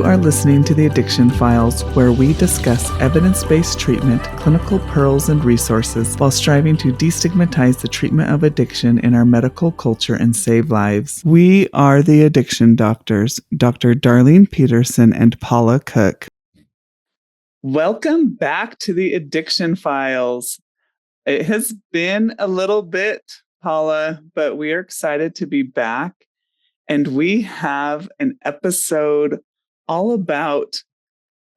are listening to the Addiction Files, where we discuss evidence-based treatment, clinical pearls, and resources while striving to destigmatize the treatment of addiction in our medical culture and save lives. We are the Addiction Doctors, Dr. Darlene Petersen and Paula Cook. Welcome back to the Addiction Files. It has been a little bit, Paula, but we are excited to be back. And we have an episode all about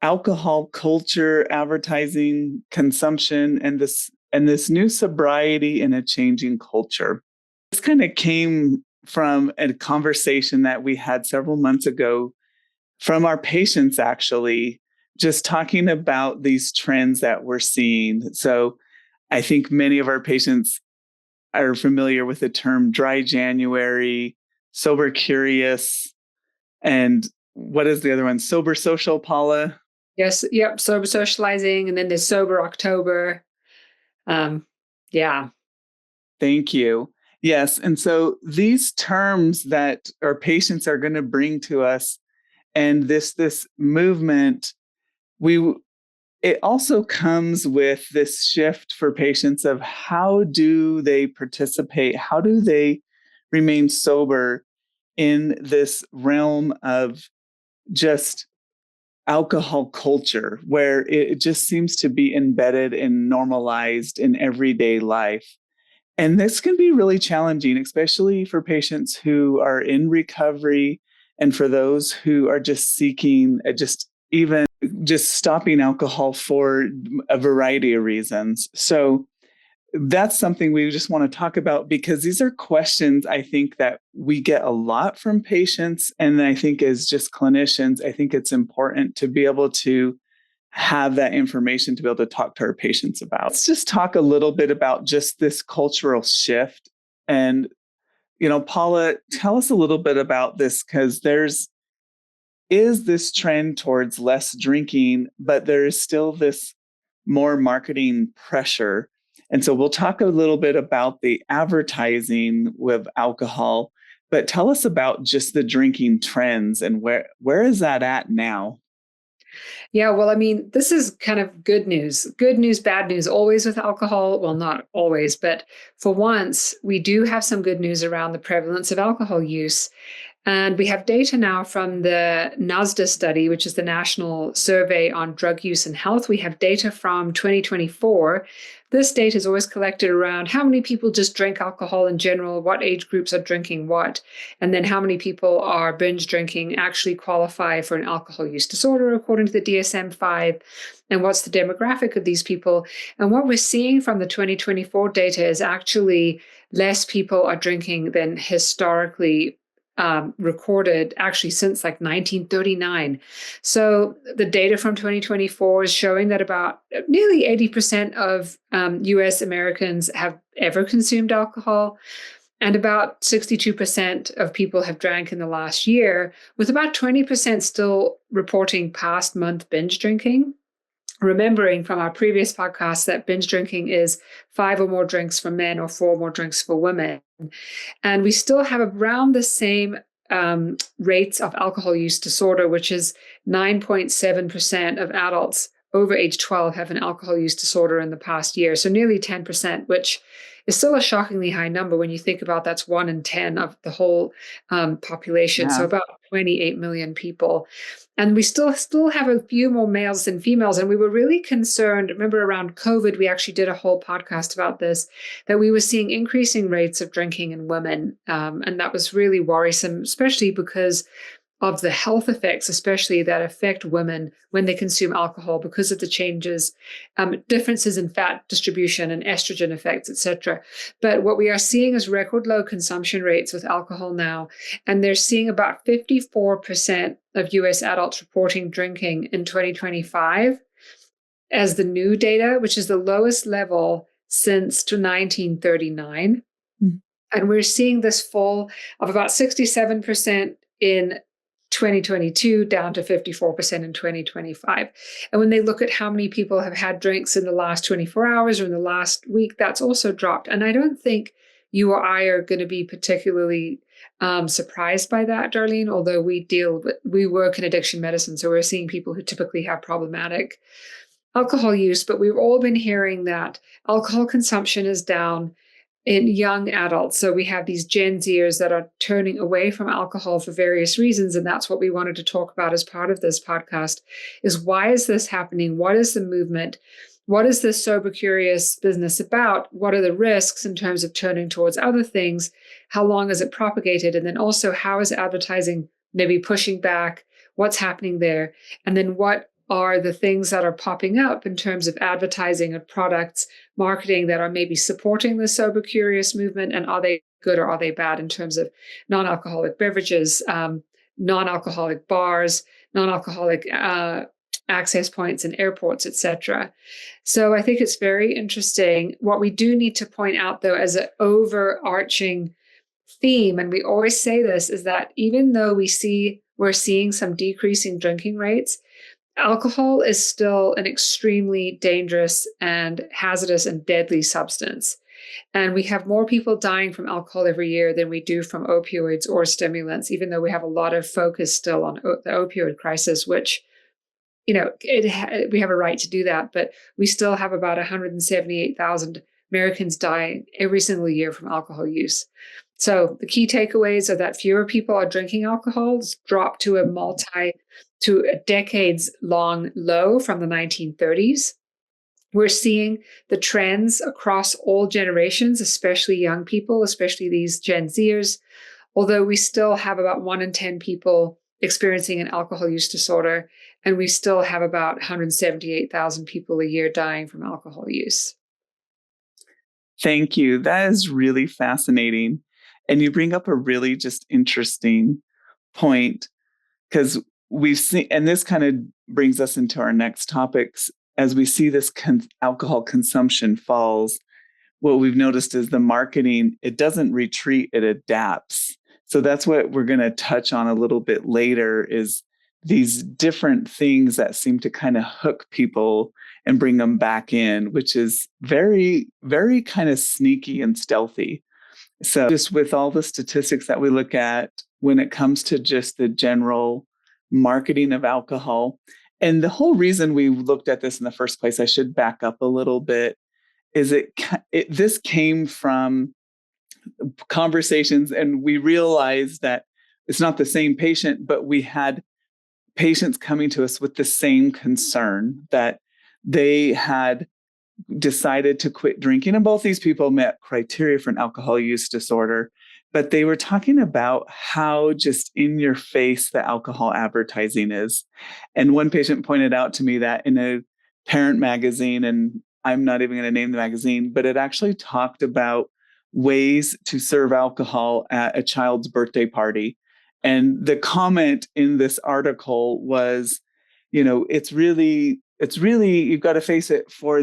alcohol culture, advertising, consumption, and this new sobriety in a changing culture. This kind of came from a conversation that we had several months ago from our patients, actually, just talking about these trends that we're seeing. So I think many of our patients are familiar with the term dry January, sober curious, and what is the other one? Sober social, Paula? Yes. Yep. Sober socializing. And then there's sober October. Yeah. Thank you. Yes. And so these terms that our patients are going to bring to us and this movement, it also comes with this shift for patients of how do they participate? How do they remain sober in this realm of just alcohol culture, where it just seems to be embedded and normalized in everyday life. And this can be really challenging, especially for patients who are in recovery and for those who are just seeking even stopping alcohol for a variety of reasons. So that's something we just want to talk about, because these are questions I think that we get a lot from patients. And I think as just clinicians, I think it's important to be able to have that information to be able to talk to our patients about. Let's just talk a little bit about just this cultural shift. And, Paula, tell us a little bit about this, because is this trend towards less drinking, but there is still this more marketing pressure. And so we'll talk a little bit about the advertising with alcohol, but tell us about just the drinking trends and where is that at now? Yeah. Well, I mean, this is kind of good news, bad news, always with alcohol. Well, not always, but for once, we do have some good news around the prevalence of alcohol use. And we have data now from the NASDA study, which is the National Survey on Drug Use and Health. We have data from 2024. This data is always collected around how many people just drink alcohol in general, what age groups are drinking what, and then how many people are binge drinking, actually qualify for an alcohol use disorder according to the DSM-5, and what's the demographic of these people. And what we're seeing from the 2024 data is actually less people are drinking than historically recorded, actually since like 1939. So the data from 2024 is showing that about nearly 80% of US Americans have ever consumed alcohol, and about 62% of people have drank in the last year, with about 20% still reporting past month binge drinking. Remembering from our previous podcast that binge drinking is 5 or more drinks for men or 4 more drinks for women. And we still have around the same rates of alcohol use disorder, which is 9.7% of adults over age 12 have an alcohol use disorder in the past year. So nearly 10%, which is still a shockingly high number when you think about that's 1 in 10 of the whole population. Yeah. So about 28 million people. And we still have a few more males than females. And we were really concerned. Remember, around COVID, we actually did a whole podcast about this, that we were seeing increasing rates of drinking in women. And that was really worrisome, especially because of the health effects, especially that affect women when they consume alcohol because of the changes, differences in fat distribution and estrogen effects, etc. But what we are seeing is record low consumption rates with alcohol now. And they're seeing about 54% of US adults reporting drinking in 2025 as the new data, which is the lowest level since 1939. Mm-hmm. And we're seeing this fall of about 67% in 2022 down to 54% in 2025. And when they look at how many people have had drinks in the last 24 hours or in the last week, that's also dropped. And I don't think you or I are going to be particularly surprised by that, Darlene, although we work in addiction medicine, so we're seeing people who typically have problematic alcohol use, but we've all been hearing that alcohol consumption is down in young adults. So we have these Gen Zers that are turning away from alcohol for various reasons. And that's what we wanted to talk about as part of this podcast is why is this happening? What is the movement? What is this sober curious business about? What are the risks in terms of turning towards other things? How long is it propagated? And then also, how is advertising maybe pushing back? What's happening there? And then what are the things that are popping up in terms of advertising and products, marketing that are maybe supporting the sober curious movement? And are they good or are they bad in terms of non-alcoholic beverages, non-alcoholic bars, non-alcoholic access points in airports, etc. So I think it's very interesting. What we do need to point out, though, as an overarching theme, and we always say this, is that even though we're seeing some decreasing drinking rates, alcohol is still an extremely dangerous and hazardous and deadly substance. And we have more people dying from alcohol every year than we do from opioids or stimulants, even though we have a lot of focus still on the opioid crisis, which we have a right to do that, but we still have about 178,000 Americans dying every single year from alcohol use. So the key takeaways are that fewer people are drinking alcohol. It's dropped to a decades-long low from the 1930s. We're seeing the trends across all generations, especially young people, especially these Gen Zers, although we still have about 1 in 10 people experiencing an alcohol use disorder, and we still have about 178,000 people a year dying from alcohol use. Thank you. That is really fascinating. And you bring up a really just interesting point because we've seen, and this kind of brings us into our next topics. As we see this alcohol consumption falls, what we've noticed is the marketing, it doesn't retreat, it adapts. So that's what we're going to touch on a little bit later is these different things that seem to kind of hook people and bring them back in, which is very, very kind of sneaky and stealthy. So just with all the statistics that we look at when it comes to just the general marketing of alcohol, and the whole reason we looked at this in the first place, I should back up a little bit, is this came from conversations, and we realized that it's not the same patient, but we had patients coming to us with the same concern that they had decided to quit drinking. And both these people met criteria for an alcohol use disorder, but they were talking about how just in your face the alcohol advertising is. And one patient pointed out to me that in a parent magazine, and I'm not even going to name the magazine, but it actually talked about ways to serve alcohol at a child's birthday party. And the comment in this article was, it's really, you've got to face it, for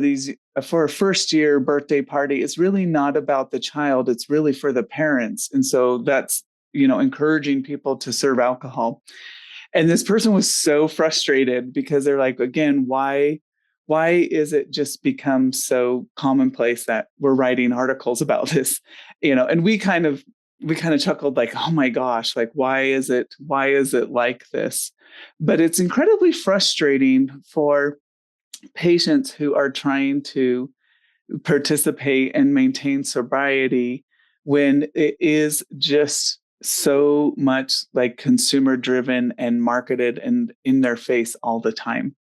a first year birthday party, it's really not about the child, it's really for the parents. And so that's, encouraging people to serve alcohol. And this person was so frustrated because they're like, again, why is it just become so commonplace that we're writing articles about this? And we kind of chuckled like, oh my gosh, like, why is it like this? But it's incredibly frustrating for patients who are trying to participate and maintain sobriety when it is just so much like consumer driven and marketed and in their face all the time.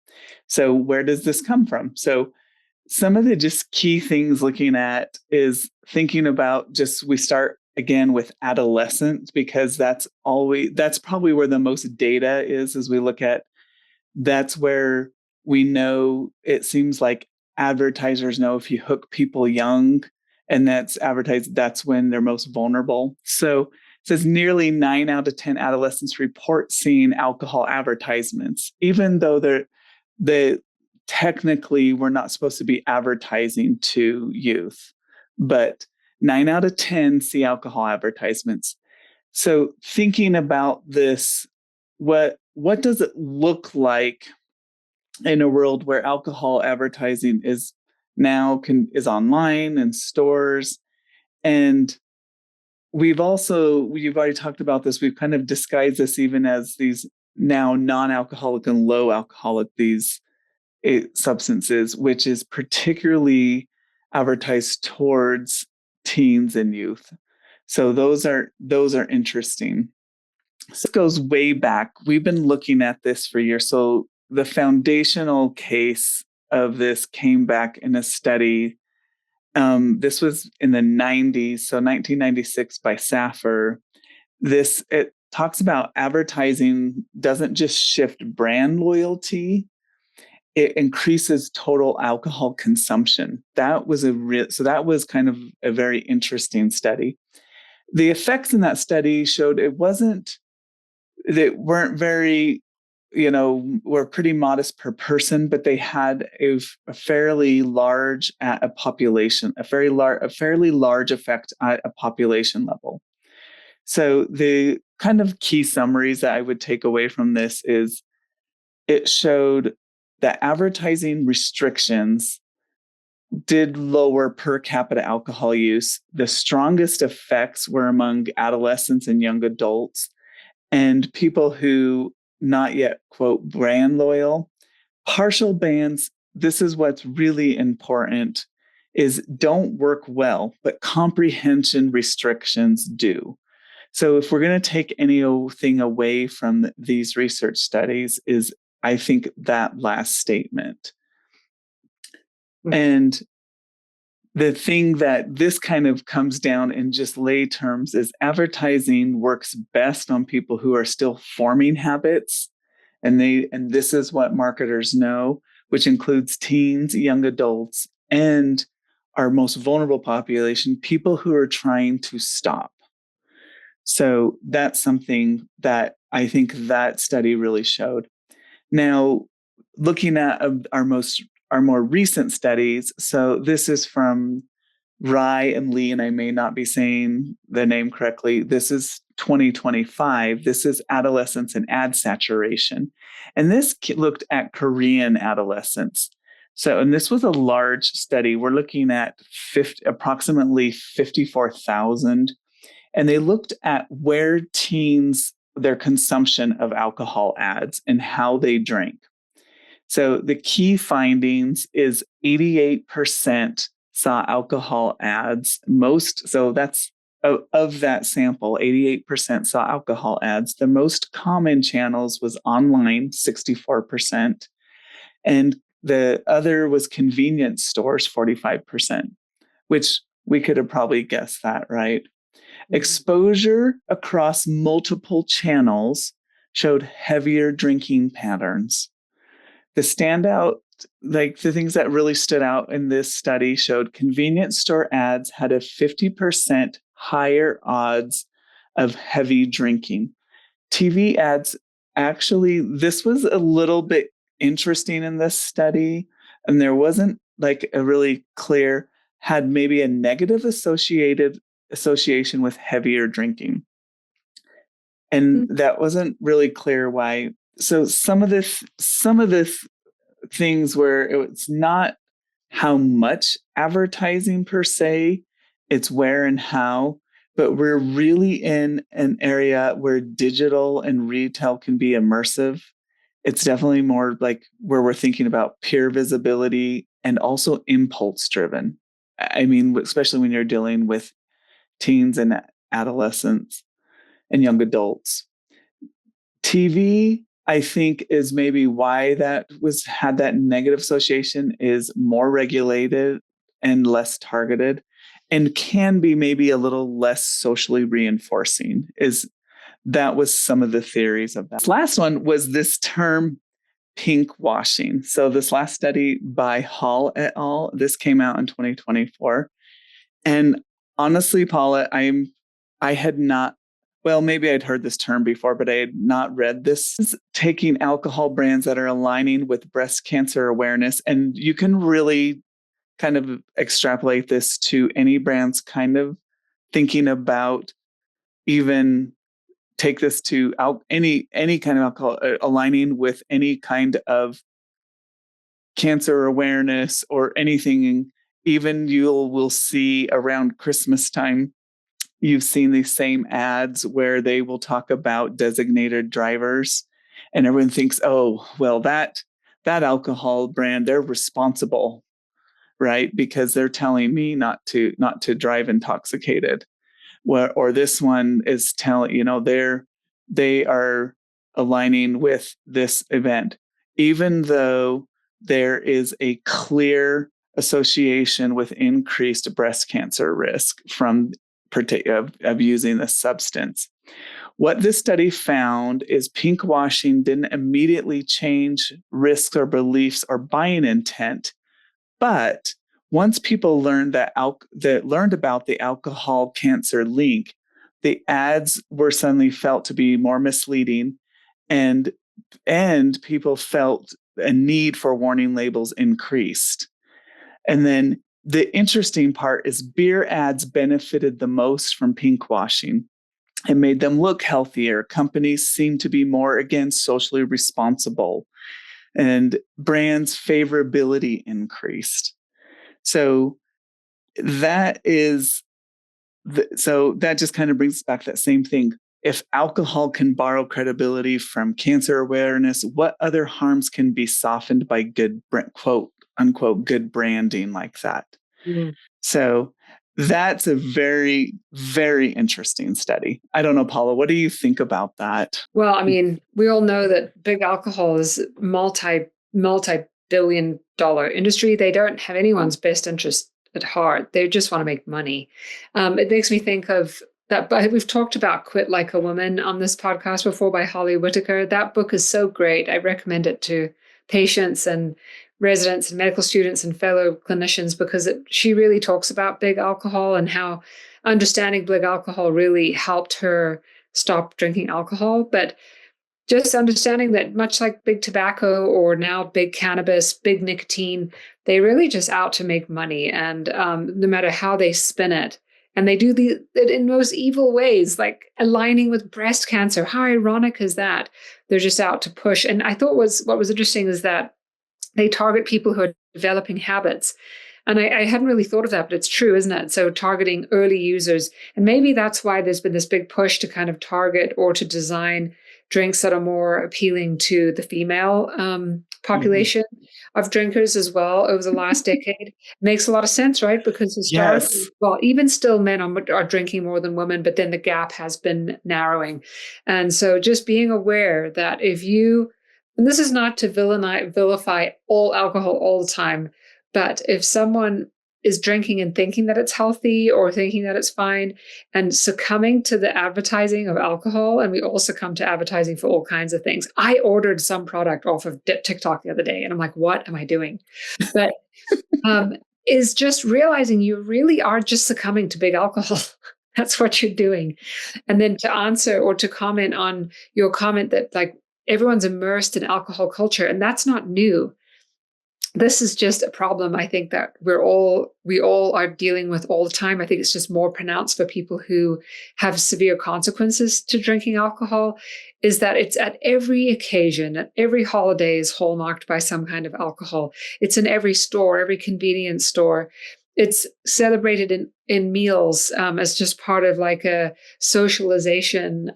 So where does this come from? So some of the just key things looking at is thinking about we start again with adolescents, because that's probably where the most data is as we look at. That's where we know, it seems like advertisers know if you hook people young and that's advertised, that's when they're most vulnerable. So it says nearly 9 out of 10 adolescents report seeing alcohol advertisements, even though they technically we're not supposed to be advertising to youth, but 9 out of 10 see alcohol advertisements. So thinking about this, what does it look like in a world where alcohol advertising is online and stores, and you've already talked about this. We've kind of disguised this even as these now non-alcoholic and low alcoholic, these substances, which is particularly advertised towards teens and youth. So those are interesting. So this goes way back. We've been looking at this for years. So the foundational case of this came back in a study. This was in the 90s, so 1996 by Saffer. It talks about advertising doesn't just shift brand loyalty, it increases total alcohol consumption. That was that was kind of a very interesting study. The effects in that study showed they weren't very, were pretty modest per person, but they had a fairly large at a population, a fairly large effect at a population level. So the kind of key summaries that I would take away from this is it showed that advertising restrictions did lower per capita alcohol use. The strongest effects were among adolescents and young adults and people who not yet, quote, brand loyal. Partial bans, this is what's really important, is don't work well, but comprehension restrictions do. So if we're going to take anything away from these research studies is, I think, that last statement. Mm-hmm. And the thing that this kind of comes down in just lay terms is advertising works best on people who are still forming habits. And this is what marketers know, which includes teens, young adults, and our most vulnerable population, people who are trying to stop. So that's something that I think that study really showed. Now, looking at our more recent studies, so this is from Rye and Lee, and I may not be saying the name correctly. This is 2025. This is adolescence and ad saturation. And this looked at Korean adolescents. So, and this was a large study. We're looking at approximately 54,000. And they looked at where teens, their consumption of alcohol ads and how they drank. So the key findings is 88% saw alcohol ads. So that's of that sample, 88% saw alcohol ads. The most common channels was online, 64%. And the other was convenience stores, 45%, which we could have probably guessed that, right? Exposure across multiple channels showed heavier drinking patterns. The things that really stood out in this study showed convenience store ads had a 50% higher odds of heavy drinking. TV ads, actually, this was a little bit interesting in this study, and there wasn't like a really clear, had maybe a negative association with heavier drinking. And that wasn't really clear why. So some of this things where it's not how much advertising per se, it's where and how, but we're really in an area where digital and retail can be immersive. It's definitely more like where we're thinking about peer visibility and also impulse driven. I mean, especially when you're dealing with teens and adolescents and young adults. TV, I think, is maybe why that had that negative association, is more regulated and less targeted, and can be maybe a little less socially reinforcing. That was some of the theories of that. This last one was this term pink washing. So this last study by Hall et al., this came out in 2024. And honestly, Paula, I had not, well, maybe I'd heard this term before, but I had not read this. This is taking alcohol brands that are aligning with breast cancer awareness. And you can really kind of extrapolate this to any brands kind of thinking about, even take this to any kind of alcohol, aligning with any kind of cancer awareness or anything. Even will see around Christmas time, you've seen these same ads where they will talk about designated drivers, and everyone thinks, oh, well, that alcohol brand, they're responsible, right? Because they're telling me not to drive intoxicated. Or this one is telling, they are aligning with this event, even though there is a clear association with increased breast cancer risk from of using this substance. What this study found is pink washing didn't immediately change risks or beliefs or buying intent, but once people learned about the alcohol cancer link, the ads were suddenly felt to be more misleading, and people felt a need for warning labels increased. And then the interesting part is beer ads benefited the most from pink washing. It made them look healthier. Companies seemed to be more, again, socially responsible, and brands' favorability increased. So that is so that just kind of brings back that same thing. If alcohol can borrow credibility from cancer awareness, what other harms can be softened by good, quote unquote, good branding like that? Mm. So that's a very, very interesting study. I don't know, Paula, what do you think about that? Well, I mean, we all know that big alcohol is multi-billion dollar industry. They don't have anyone's best interest at heart. They just want to make money. It makes me think of that, but we've talked about Quit Like a Woman on this podcast before by Holly Whitaker. That book is so great. I recommend it to patients and residents and medical students and fellow clinicians because she really talks about big alcohol and how understanding big alcohol really helped her stop drinking alcohol. But just understanding that much like big tobacco or now big cannabis, big nicotine, they really just out to make money. And no matter how they spin it, and they do it in most evil ways, like aligning with breast cancer. How ironic is that? They're just out to push. And I thought what was interesting is that they target people who are developing habits. And I hadn't really thought of that, but it's true, isn't it? So targeting early users. And maybe that's why there's been this big push to kind of target or to design drinks that are more appealing to the female population of drinkers as well over the last decade. Makes a lot of sense, right? Because historically, Yes. well, even still men are drinking more than women, but then the gap has been narrowing. And so just being aware that if you, and this is not to vilify all alcohol all the time, but if someone is drinking and thinking that it's healthy or thinking that it's fine and succumbing to the advertising of alcohol, and we all succumb to advertising for all kinds of things. I ordered some product off of TikTok the other day and I'm like, what am I doing? But is just realizing you really are just succumbing to big alcohol. That's what you're doing. And then to answer or to comment on your comment that like everyone's immersed in alcohol culture, and that's not new. This is just a problem I think that we all are dealing with all the time. I think it's just more pronounced for people who have severe consequences to drinking alcohol, is that it's at every occasion, at every holiday is hallmarked by some kind of alcohol. It's in every store, every convenience store. It's celebrated in meals as just part of like a socialization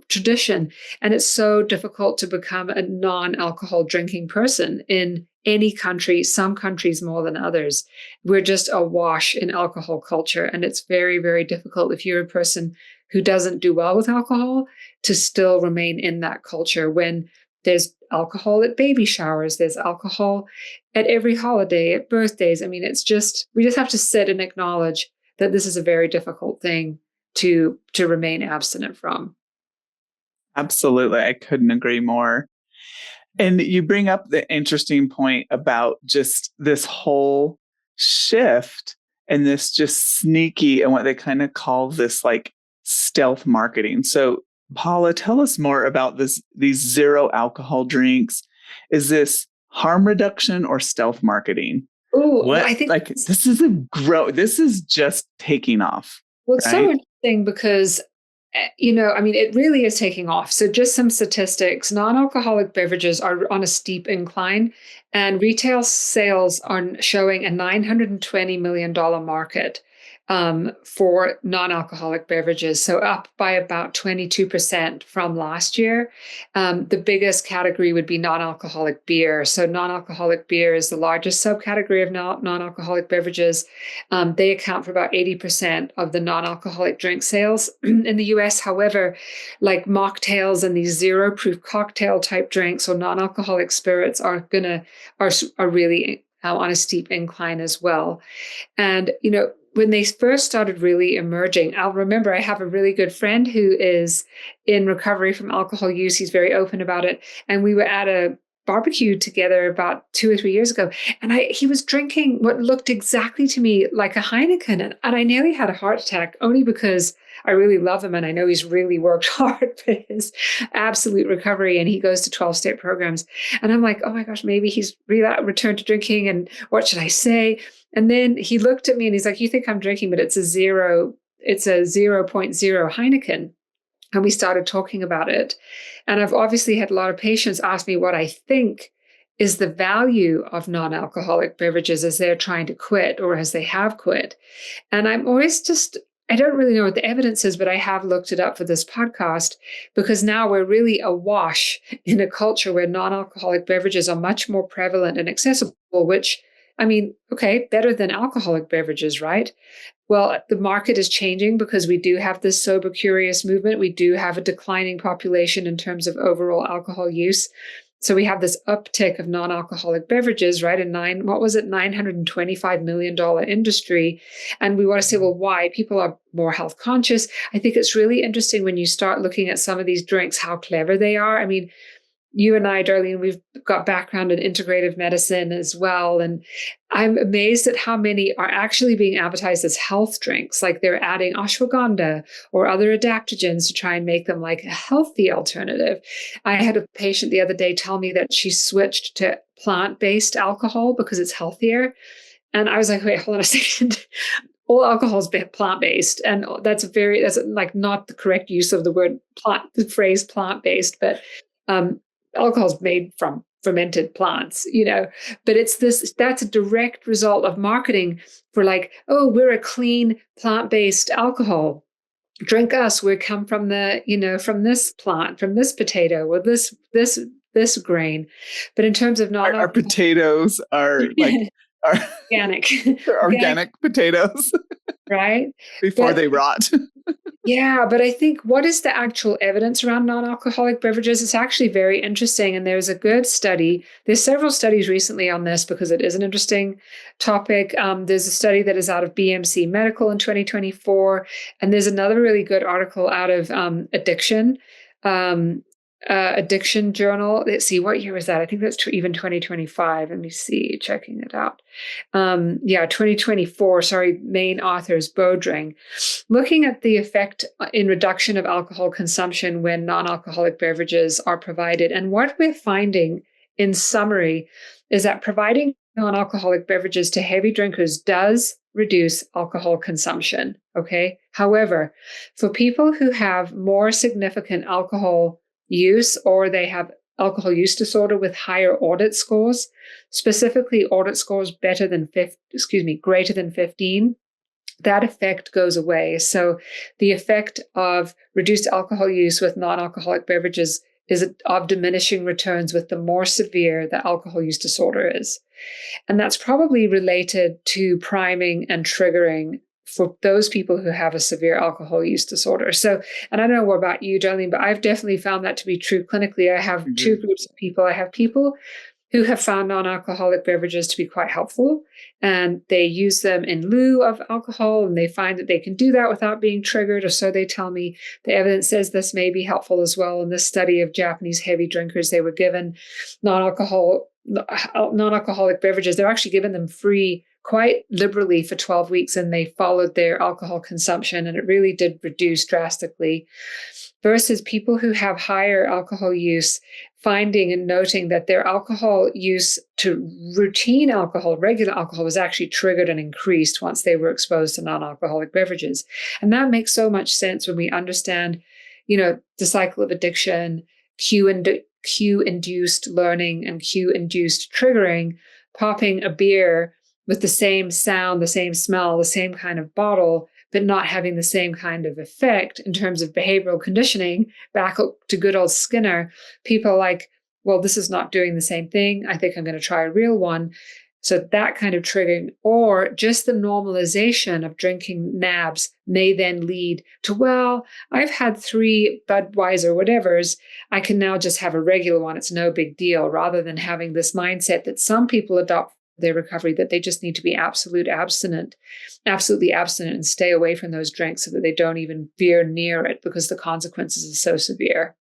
tradition. And it's so difficult to become a non-alcohol drinking person in any country, some countries more than others. We're just awash in alcohol culture. And it's very, very difficult if you're a person who doesn't do well with alcohol to still remain in that culture when there's alcohol at baby showers, there's alcohol at every holiday, at birthdays. I mean, we just have to sit and acknowledge that this is a very difficult thing to remain abstinent from. Absolutely. I couldn't agree more. And you bring up the interesting point about just this whole shift and this just sneaky and what they kind of call this like stealth marketing. So, Paula, tell us more about these zero alcohol drinks. Is this harm reduction or stealth marketing? Oh, What I think like this is just taking off, well, it's so right? interesting because, I mean, it really is taking off. So, just some statistics: non-alcoholic beverages are on a steep incline, and retail sales are showing a $920 million market. for non-alcoholic beverages, so up by about 22% from last year. The biggest category would be non-alcoholic beer. So non-alcoholic beer is the largest subcategory of non-alcoholic beverages. They account for about 80% of the non-alcoholic drink sales in the US. However, like mocktails and these zero-proof cocktail type drinks or non-alcoholic spirits are really on a steep incline as well. And, when they first started really emerging, I'll remember I have a really good friend who is in recovery from alcohol use. He's very open about it. And we were at a barbecue together about 2 or 3 years ago. And he was drinking what looked exactly to me like a Heineken. And I nearly had a heart attack only because I really love him. And I know he's really worked hard for his absolute recovery. And he goes to 12-step programs. And I'm like, oh my gosh, maybe he's returned to drinking. And what should I say? And then he looked at me and he's like, you think I'm drinking, but it's a 0.0 Heineken. And we started talking about it. And I've obviously had a lot of patients ask me what I think is the value of non-alcoholic beverages as they're trying to quit or as they have quit. And I'm always I don't really know what the evidence is, but I have looked it up for this podcast because now we're really awash in a culture where non-alcoholic beverages are much more prevalent and accessible, which, I mean, okay, better than alcoholic beverages, right? Well, the market is changing because we do have this sober curious movement. We do have a declining population in terms of overall alcohol use. So we have this uptick of non-alcoholic beverages, right? $925 million industry. And we want to say, well, why? People are more health conscious. I think it's really interesting when you start looking at some of these drinks, how clever they are. I mean, you and I, Darlene, we've got background in integrative medicine as well. And I'm amazed at how many are actually being advertised as health drinks. Like they're adding ashwagandha or other adaptogens to try and make them like a healthy alternative. I had a patient the other day tell me that she switched to plant-based alcohol because it's healthier. And I was like, wait, hold on a second. All alcohol is plant-based. And that's like not the correct use of the phrase plant-based, but alcohol is made from fermented plants, but that's a direct result of marketing for like, oh, we're a clean plant-based alcohol. Drink us. We come from from this plant, from this potato, or this grain. But in terms of our potatoes are like organic, organic potatoes, right? Before they rot. Yeah, but I think what is the actual evidence around non-alcoholic beverages? It's actually very interesting. And there's a good study. There's several studies recently on this because it is an interesting topic. There's a study that is out of BMC Medical in 2024. And there's another really good article out of Addiction Journal. Let's see, what year was that? I think that's even 2025. Let me see, checking it out. 2024. Sorry, main authors Bodring, looking at the effect in reduction of alcohol consumption when non-alcoholic beverages are provided. And what we're finding in summary is that providing non-alcoholic beverages to heavy drinkers does reduce alcohol consumption. Okay. However, for people who have more significant alcohol use or they have alcohol use disorder with higher audit scores, specifically audit scores greater than 15, that effect goes away. So the effect of reduced alcohol use with non-alcoholic beverages is of diminishing returns with the more severe the alcohol use disorder is. And that's probably related to priming and triggering for those people who have a severe alcohol use disorder. So, and I don't know what about you, Darlene, but I've definitely found that to be true clinically. I have two groups of people. I have people who have found non-alcoholic beverages to be quite helpful, and they use them in lieu of alcohol, and they find that they can do that without being triggered, or so they tell me. The evidence says this may be helpful as well. In this study of Japanese heavy drinkers, they were given non-alcoholic beverages. They're actually given them free quite liberally for 12 weeks, and they followed their alcohol consumption, and it really did reduce drastically. Versus people who have higher alcohol use, finding and noting that their alcohol use to routine alcohol, regular alcohol, was actually triggered and increased once they were exposed to non-alcoholic beverages. And that makes so much sense when we understand, the cycle of addiction, cue-induced learning and cue-induced triggering. Popping a beer with the same sound, the same smell, the same kind of bottle, but not having the same kind of effect in terms of behavioral conditioning, back to good old Skinner, people are like, well, this is not doing the same thing. I think I'm going to try a real one. So that kind of triggering, or just the normalization of drinking NABs may then lead to, well, I've had 3 Budweiser whatevers. I can now just have a regular one. It's no big deal, rather than having this mindset that some people adopt for their recovery, that they just need to be absolutely abstinent and stay away from those drinks so that they don't even veer near it because the consequences are so severe.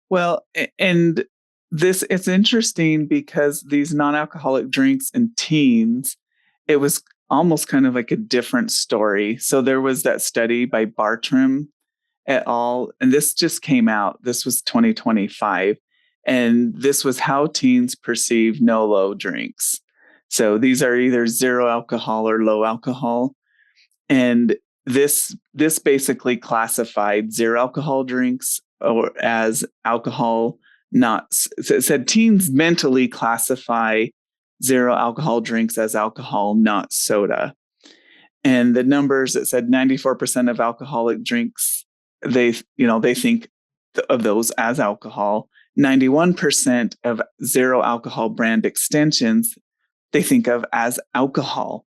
Well, and this it's interesting because these non-alcoholic drinks in teens, it was almost kind of like a different story. So there was that study by Bartram et al., and this just came out. This was 2025, and this was how teens perceive no-low drinks. So these are either zero alcohol or low alcohol, and this basically classified zero alcohol drinks or as alcohol not. It said teens mentally classify zero alcohol drinks as alcohol not soda, and the numbers, it said 94% of alcoholic drinks they think of those as alcohol. 91% of zero alcohol brand extensions they think of as alcohol.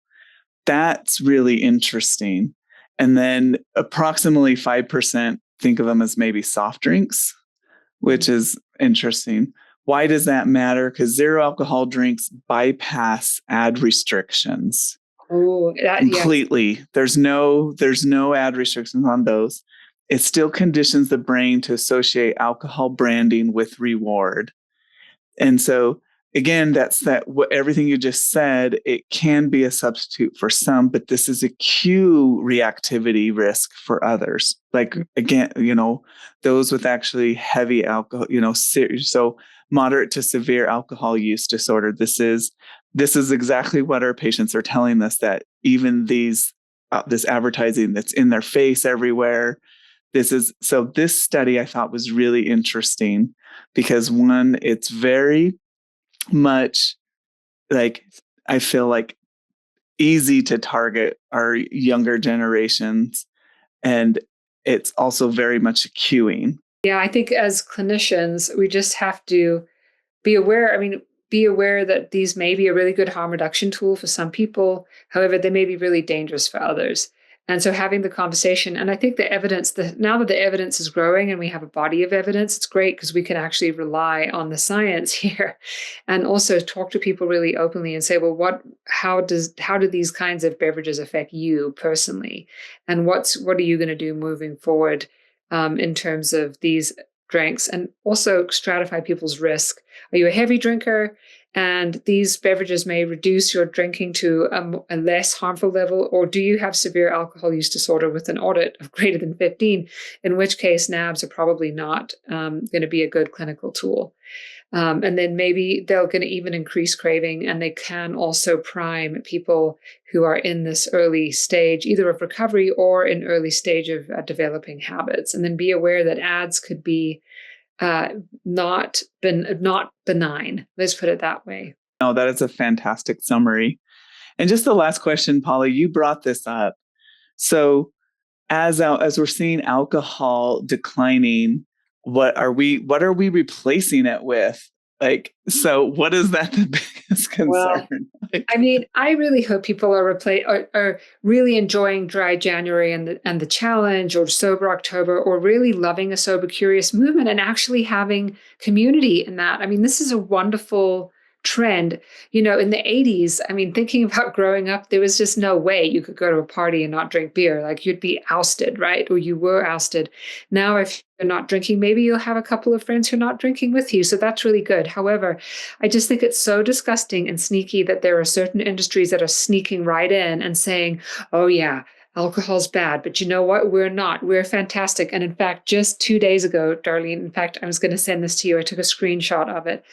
That's really interesting. And then approximately 5% think of them as maybe soft drinks, which is interesting. Why does that matter? Because zero alcohol drinks bypass ad restrictions completely. Yes. There's no ad restrictions on those. It still conditions the brain to associate alcohol branding with reward. And so again, everything you just said, it can be a substitute for some, but this is a cue reactivity risk for others. Like again, those with actually heavy alcohol, so moderate to severe alcohol use disorder. This is exactly what our patients are telling us, that even this advertising that's in their face everywhere. This study I thought was really interesting because one, it's very much like, I feel like easy to target our younger generations. And it's also very much cueing. Yeah, I think as clinicians, we just have to be aware. I mean, be aware that these may be a really good harm reduction tool for some people. However, they may be really dangerous for others. And so having the conversation, and I think now that the evidence is growing and we have a body of evidence, it's great because we can actually rely on the science here and also talk to people really openly and say, well, how do these kinds of beverages affect you personally? And what are you going to do moving forward in terms of these drinks, and also stratify people's risk. Are you a heavy drinker? And these beverages may reduce your drinking to a less harmful level, or do you have severe alcohol use disorder with an audit of greater than 15, in which case NABs are probably not going to be a good clinical tool. And then maybe they're going to even increase craving, and they can also prime people who are in this early stage, either of recovery or in early stage of developing habits. And then be aware that ads could be not benign. Let's put it that way. No, that is a fantastic summary. And just the last question, Paula, you brought this up. So as we're seeing alcohol declining, what are we replacing it with? Like, so what is that the biggest concern? Well, I mean, I really hope people are really enjoying Dry January and the challenge, or Sober October, or really loving a Sober Curious movement and actually having community in that. I mean, this is a wonderful trend. In the 80s, I mean, thinking about growing up, there was just no way you could go to a party and not drink beer. Like, you'd be ousted, right? Or you were ousted. Now, if you're not drinking, maybe you'll have a couple of friends who are not drinking with you. So that's really good. However, I just think it's so disgusting and sneaky that there are certain industries that are sneaking right in and saying, oh yeah, alcohol's bad, but you know what? We're not. We're fantastic. And in fact, just 2 days ago, Darlene, in fact, I was going to send this to you. I took a screenshot of it.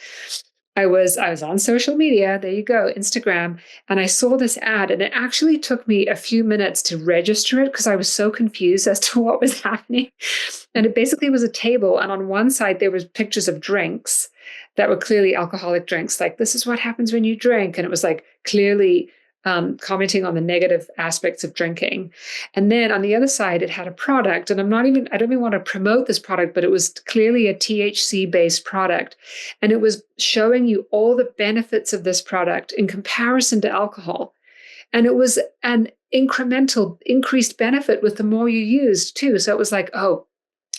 I was on social media, there you go, Instagram, and I saw this ad, and it actually took me a few minutes to register it because I was so confused as to what was happening. And it basically was a table, and on one side there was pictures of drinks, that were clearly alcoholic drinks. Like, this is what happens when you drink. And it was like clearly commenting on the negative aspects of drinking. And then on the other side, it had a product, and I don't even want to promote this product, but it was clearly a THC based product. And it was showing you all the benefits of this product in comparison to alcohol. And it was an incremental increased benefit with the more you used too. So it was like, oh,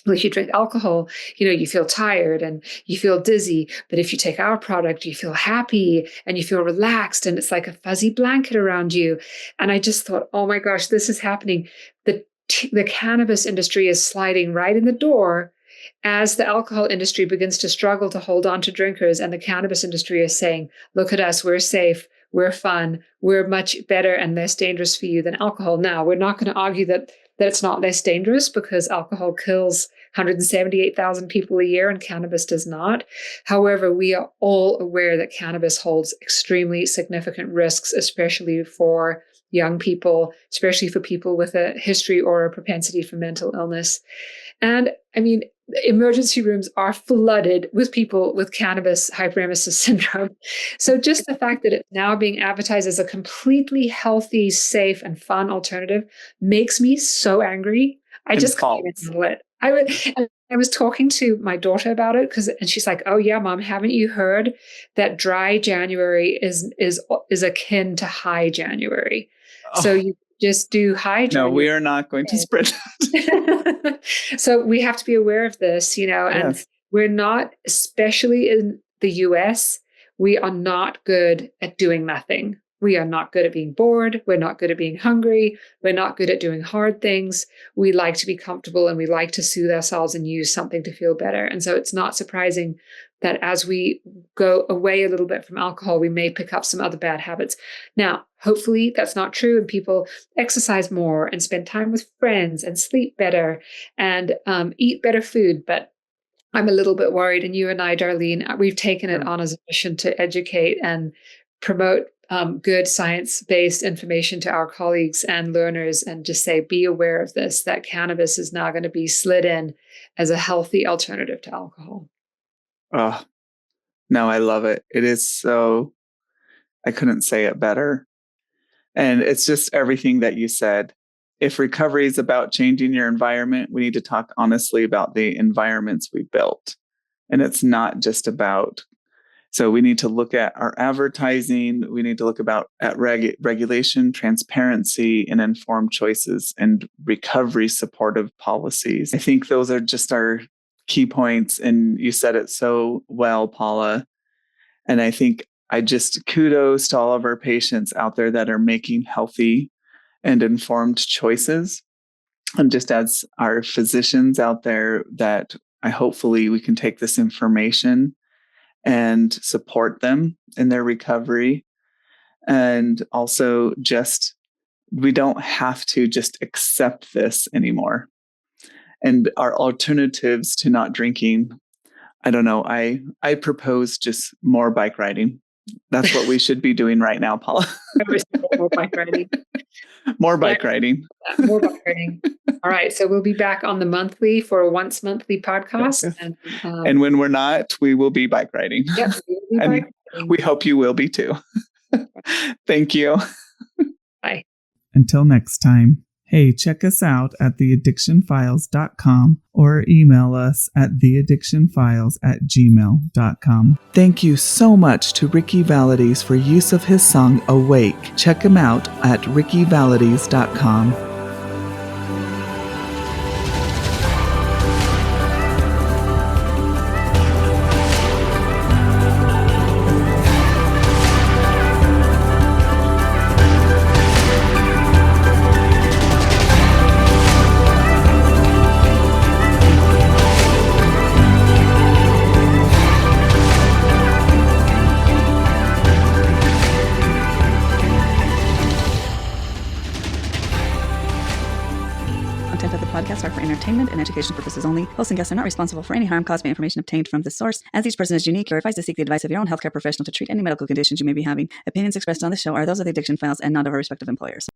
well, if you drink alcohol, you feel tired and you feel dizzy. But if you take our product, you feel happy and you feel relaxed, and it's like a fuzzy blanket around you. And I just thought, oh my gosh, this is happening. The cannabis industry is sliding right in the door as the alcohol industry begins to struggle to hold on to drinkers. And the cannabis industry is saying, look at us, we're safe, we're fun, we're much better and less dangerous for you than alcohol. Now, we're not going to argue that it's not less dangerous, because alcohol kills 178,000 people a year and cannabis does not. However, we are all aware that cannabis holds extremely significant risks, especially for young people, especially for people with a history or a propensity for mental illness. And I mean, emergency rooms are flooded with people with cannabis hyperemesis syndrome. So just the fact that it's now being advertised as a completely healthy, safe, and fun alternative makes me so angry. I just can't even handle it. I was talking to my daughter about it and she's like, "Oh yeah, Mom, haven't you heard that dry January is akin to high January? So you just do high January." No, we are not going to spread that. So we have to be aware of this, and Yes. we're not, especially in the US, we are not good at doing nothing. We are not good at being bored. We're not good at being hungry. We're not good at doing hard things. We like to be comfortable and we like to soothe ourselves and use something to feel better. And so it's not surprising that as we go away a little bit from alcohol, we may pick up some other bad habits. Now, hopefully that's not true, and people exercise more and spend time with friends and sleep better and eat better food. But I'm a little bit worried. And you and I, Darlene, we've taken it on as a mission to educate and promote good science-based information to our colleagues and learners, and just say, be aware of this, that cannabis is now going to be slid in as a healthy alternative to alcohol. Oh, no, I love it. It is so, I couldn't say it better. And it's just everything that you said. If recovery is about changing your environment, we need to talk honestly about the environments we built. And it's not just about, so we need to look at our advertising. We need to look at regulation, transparency, and informed choices, and recovery supportive policies. I think those are just our key points. And you said it so well, Paula. And I think kudos to all of our patients out there that are making healthy and informed choices. And just as our physicians out there, that hopefully we can take this information and support them in their recovery. And also we don't have to just accept this anymore. And our alternatives to not drinking, I don't know, I propose just more bike riding. That's what we should be doing right now, Paula. More bike riding. More bike riding. More bike riding. All right. So we'll be back on the once monthly podcast. Yes. And when we're not, we will be bike riding. Yep. And we hope you will be too. Thank you. Bye. Until next time. Hey, check us out at theaddictionfiles.com or email us at theaddictionfiles@gmail.com. Thank you so much to Ricky Valades for use of his song Awake. Check him out at rickyvalades.com. Podcasts are for entertainment and education purposes only. Hosts and guests are not responsible for any harm caused by information obtained from this source. As each person is unique, you're advised to seek the advice of your own healthcare professional to treat any medical conditions you may be having. Opinions expressed on this show are those of the Addiction Files and not of our respective employers.